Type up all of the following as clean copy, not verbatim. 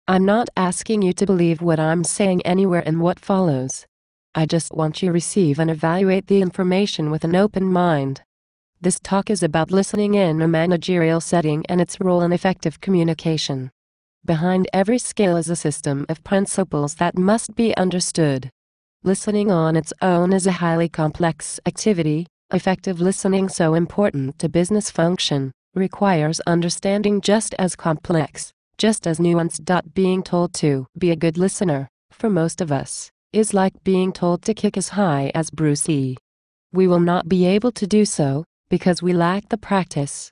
I'm not asking you to believe what I'm saying anywhere in what follows. I just want you to receive and evaluate the information with an open mind. This talk is about listening in a managerial setting and its role in effective communication. Behind every skill is a system of principles that must be understood. Listening on its own is a highly complex activity. Effective listening, so important to business function, requires understanding just as complex, just as nuanced. Being told to be a good listener, for most of us, is like being told to kick as high as Bruce Lee. We will not be able to do so, because we lack the practice.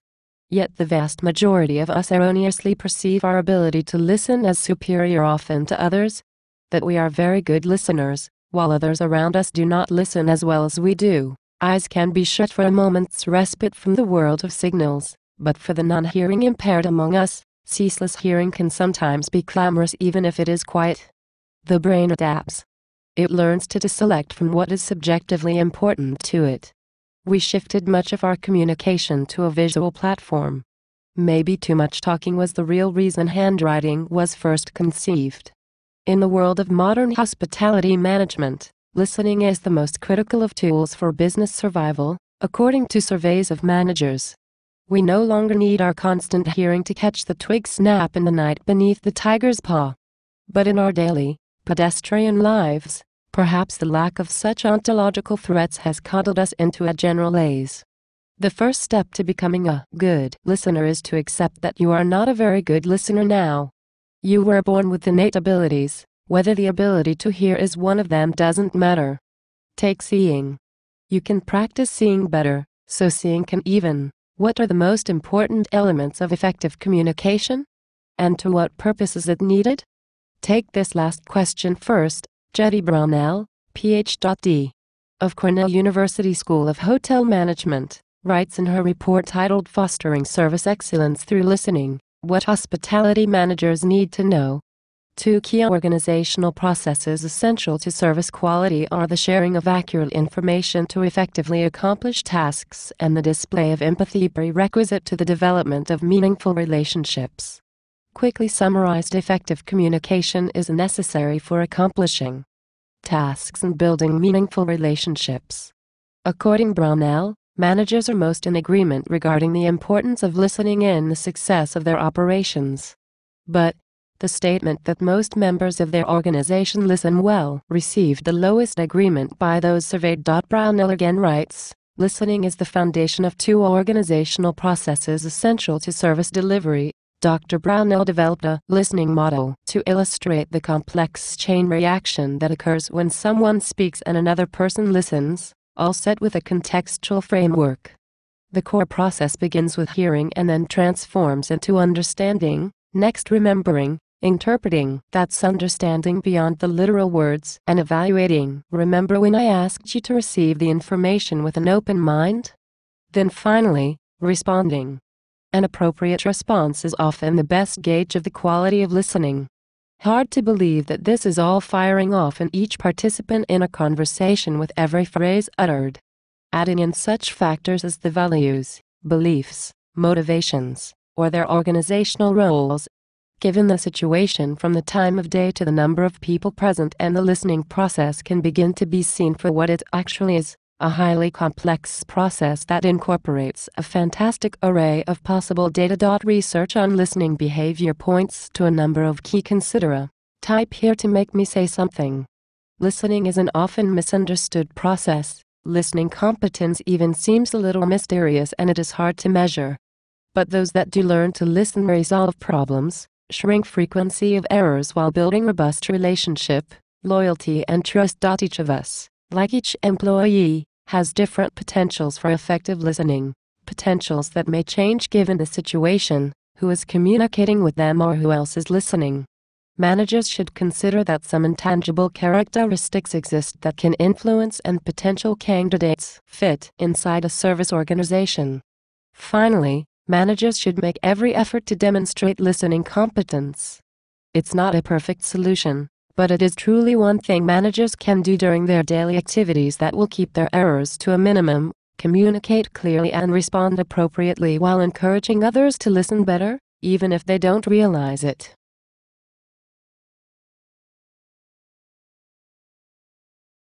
Yet the vast majority of us erroneously perceive our ability to listen as superior often to others, that we are very good listeners, while others around us do not listen as well as we do. Eyes can be shut for a moment's respite from the world of signals, but for the non-hearing impaired among us, ceaseless hearing can sometimes be clamorous even if it is quiet. The brain adapts. It learns to deselect from what is subjectively important to it. We shifted much of our communication to a visual platform. Maybe too much talking was the real reason handwriting was first conceived. In the world of modern hospitality management, listening is the most critical of tools for business survival, according to surveys of managers. We no longer need our constant hearing to catch the twig snap in the night beneath the tiger's paw. But in our daily, pedestrian lives, perhaps the lack of such ontological threats has coddled us into a general laze. The first step to becoming a good listener is to accept that you are not a very good listener now. You were born with innate abilities. Whether the ability to hear is one of them doesn't matter. Take seeing. You can practice seeing better, so seeing can even. What are the most important elements of effective communication? And to what purpose is it needed? Take this last question first. Jetty Brownell, Ph.D. of Cornell University School of Hotel Management, writes in her report titled Fostering Service Excellence Through Listening, what hospitality managers need to know. 2 key organizational processes essential to service quality are the sharing of accurate information to effectively accomplish tasks and the display of empathy prerequisite to the development of meaningful relationships. Quickly summarized, effective communication is necessary for accomplishing tasks and building meaningful relationships. According Brownell, managers are most in agreement regarding the importance of listening in the success of their operations. But the statement that most members of their organization listen well received the lowest agreement by those surveyed. Brownell again writes, listening is the foundation of 2 organizational processes essential to service delivery. Dr. Brownell developed a listening model to illustrate the complex chain reaction that occurs when someone speaks and another person listens, all set with a contextual framework. The core process begins with hearing and then transforms into understanding, next remembering, interpreting, that's understanding beyond the literal words, and evaluating. Remember when I asked you to receive the information with an open mind? Then finally, responding. An appropriate response is often the best gauge of the quality of listening. Hard to believe that this is all firing off in each participant in a conversation with every phrase uttered. Adding in such factors as the values, beliefs, motivations, or their organizational roles. Given the situation, from the time of day to the number of people present, and the listening process can begin to be seen for what it actually is, a highly complex process that incorporates a fantastic array of possible data. Research on listening behavior points to a number of key considera. Type here to make me say something. Listening is an often misunderstood process. Listening competence even seems a little mysterious and it is hard to measure. But those that do learn to listen resolve problems, shrink frequency of errors while building robust relationship, loyalty and trust. Each of us, like each employee, has different potentials for effective listening, potentials that may change given the situation, who is communicating with them or who else is listening. Managers should consider that some intangible characteristics exist that can influence and potential candidates fit inside a service organization. Finally, managers should make every effort to demonstrate listening competence. It's not a perfect solution, but it is truly one thing managers can do during their daily activities that will keep their errors to a minimum, communicate clearly and respond appropriately while encouraging others to listen better, even if they don't realize it.